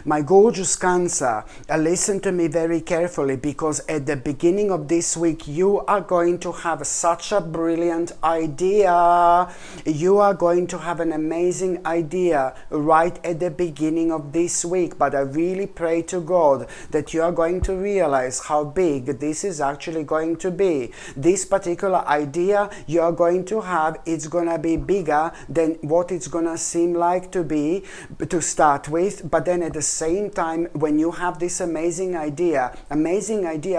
My gorgeous Cancer, listen to me very carefully, because at the beginning of this week you are going to have such a brilliant idea. You are going to have an amazing idea right at the beginning of this week, but I really pray to God that you are going to realize how big this is actually going to be. This particular idea you are going to have, it's gonna be bigger than what it's gonna seem like to be to start with, but then at the same time, when you have this amazing idea,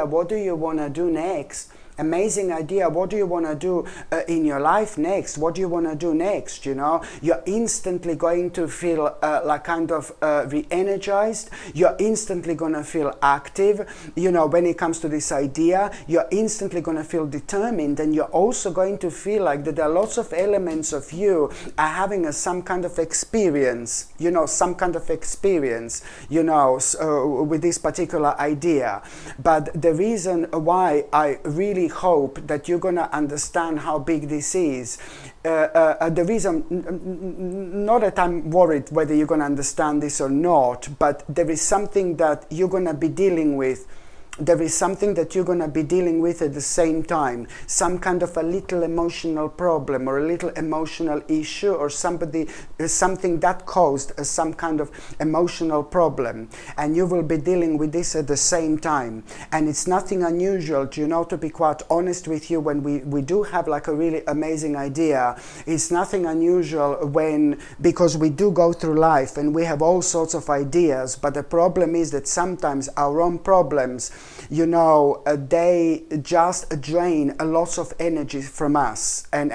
what do you want to do next? Amazing idea, what do you want to do in your life next? What do you want to do next? You know, you're instantly going to feel like kind of re-energized. You're instantly going to feel active. You know, when it comes to this idea, you're instantly going to feel determined, and you're also going to feel like that there are lots of elements of you are having some kind of experience, you know, with this particular idea. But the reason why I really hope that you're going to understand how big this is, the reason, not that I'm worried whether you're going to understand this or not, but there is something that you're going to be dealing with. There is something that you're going to be dealing with at the same time, some kind of a little emotional problem or a little emotional issue, or something that caused some kind of emotional problem, and you will be dealing with this at the same time. And it's nothing unusual, you know, to be quite honest with you, when we do have like a really amazing idea, it's nothing unusual because we do go through life and we have all sorts of ideas, but the problem is that sometimes our own problems, you know, they just drain a lot of energy from us, and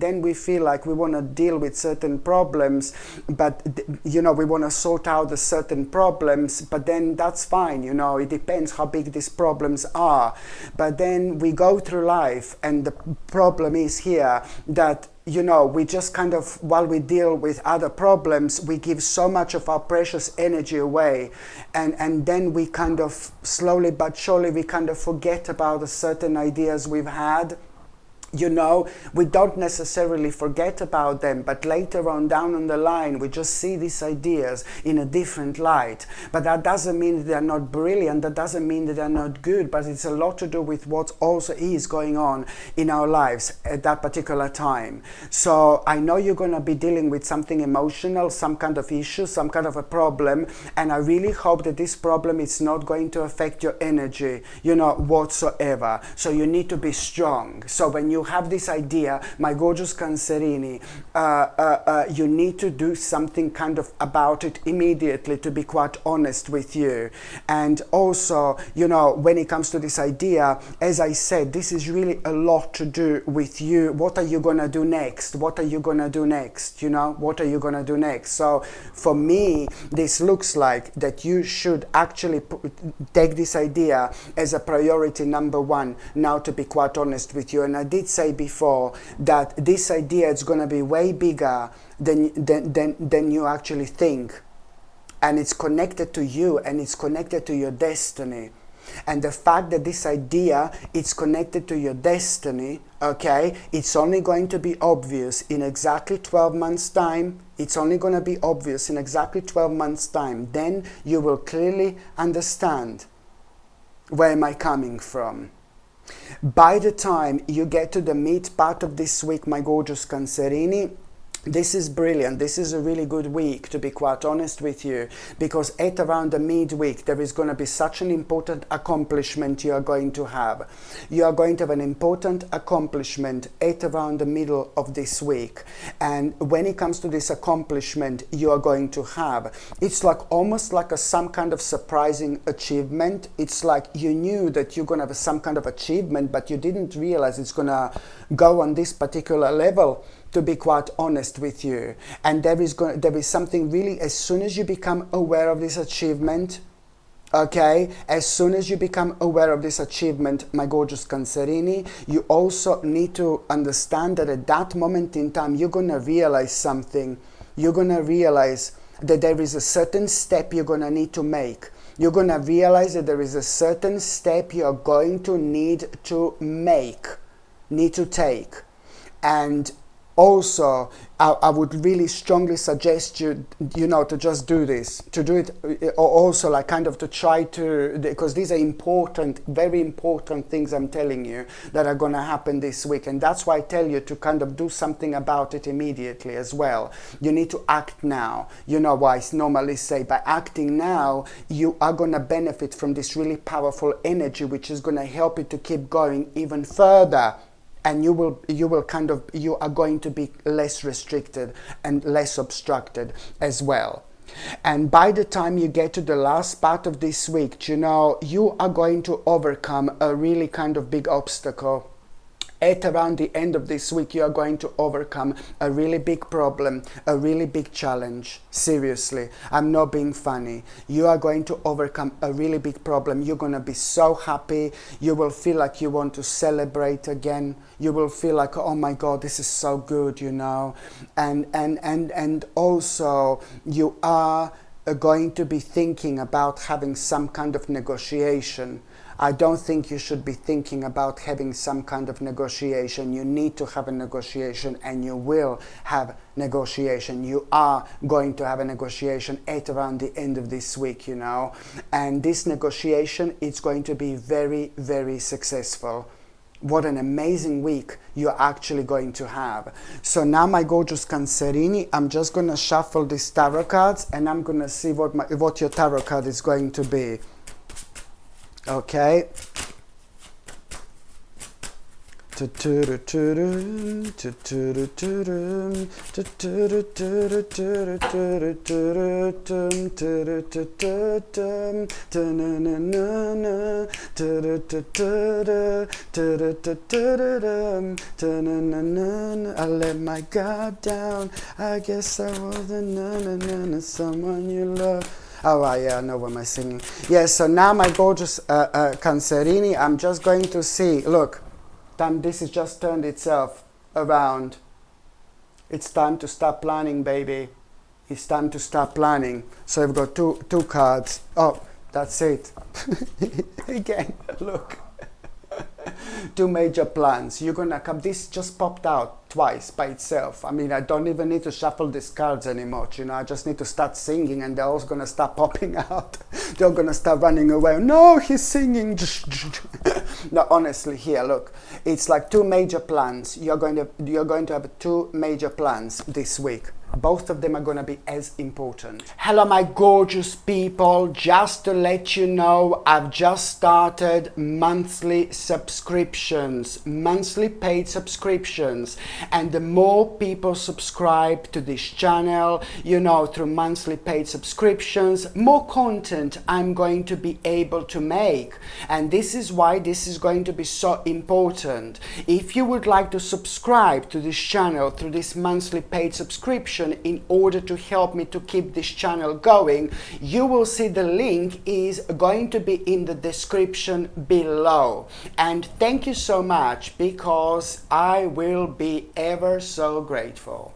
then we feel like we want to deal with certain problems, but you know, we want to sort out the certain problems, but then that's fine, you know, it depends how big these problems are. But then we go through life, and the problem is here that, you know, we just kind of, while we deal with other problems, we give so much of our precious energy away, and then we kind of slowly but surely we kind of forget about the certain ideas we've had. You know, we don't necessarily forget about them, but later on down the line we just see these ideas in a different light. But that doesn't mean that they're not brilliant, that doesn't mean that they're not good, but it's a lot to do with what also is going on in our lives at that particular time. So I know you're going to be dealing with something emotional, some kind of issue, some kind of a problem, and I really hope that this problem is not going to affect your energy, you know, whatsoever. So you need to be strong. So when you have this idea, my gorgeous Cancerini, you need to do something kind of about it immediately, to be quite honest with you. And also, you know, when it comes to this idea, as I said, this is really a lot to do with you. What are you gonna do next? What are you gonna do next? You know, what are you gonna do next? So for me, this looks like that you should actually take this idea as a priority number one now, to be quite honest with you. And I did say before that this idea is going to be way bigger than you actually think, and it's connected to you, and it's connected to your destiny. And the fact that this idea is connected to your destiny, okay, it's only going to be obvious in exactly 12 months time. It's only going to be obvious in exactly 12 months time. Then you will clearly understand where am I coming from. By the time you get to the mid part of this week, my gorgeous Cancerini, this is brilliant. This is a really good week, to be quite honest with you, because at around the midweek there is going to be such an important accomplishment you are going to have. You are going to have an important accomplishment at around the middle of this week, and when it comes to this accomplishment you are going to have, it's like almost like some kind of surprising achievement. It's like you knew that you're going to have some kind of achievement, but you didn't realize it's going to go on this particular level, to be quite honest with you. And there is something really, as soon as you become aware of this achievement, okay, as soon as you become aware of this achievement, my gorgeous Cancerini, you also need to understand that at that moment in time you're going to realize something. You're going to realize that there is a certain step you're going to need to make. You're going to realize that there is a certain step you're going to need to take. And also, I would really strongly suggest you, to just do this, to do it, or also like kind of to try to, because these are important, very important things I'm telling you that are going to happen this week. And that's why I tell you to kind of do something about it immediately as well. You need to act now. You know why I normally say by acting now, you are going to benefit from this really powerful energy, which is going to help you to keep going even further. And you are going to be less restricted and less obstructed as well. And by the time you get to the last part of this week, you are going to overcome a really kind of big obstacle. At around the end of this week, you are going to overcome a really big problem, a really big challenge. Seriously, I'm not being funny. You are going to overcome a really big problem. You're going to be so happy. You will feel like you want to celebrate again. You will feel like, oh my God, this is so good, And also, you are going to be thinking about having some kind of negotiation. I don't think you should be thinking about having some kind of negotiation. You need to have a negotiation, and you will have negotiation. You are going to have a negotiation at around the end of this week, And this negotiation is going to be very, very successful. What an amazing week you're actually going to have. So now, my gorgeous Cancerini, I'm just going to shuffle these tarot cards, and I'm going to see what your tarot card is going to be. Okay. I let my guard down. I guess I wasn't someone you love. Oh, yeah, I know what am I singing. Yes, so now, my gorgeous Cancerini, I'm just going to see. Look, this has just turned itself around. It's time to start planning, baby. It's time to start planning. So I've got two cards. Oh, that's it. Again, look. Two major plans. You're gonna come. This just popped out twice by itself. I mean, I don't even need to shuffle these cards anymore. I just need to start singing, and they're all gonna start popping out. They're gonna start running away. No, he's singing. No, honestly, here, look. It's like two major plans. You're going to have two major plans this week. Both of them are going to be as important. Hello, my gorgeous people. Just to let you know, I've just started monthly subscriptions, monthly paid subscriptions. And the more people subscribe to this channel, through monthly paid subscriptions, more content I'm going to be able to make. And this is why this is going to be so important. If you would like to subscribe to this channel through this monthly paid subscription, in order to help me to keep this channel going, you will see the link is going to be in the description below. And thank you so much, because I will be ever so grateful.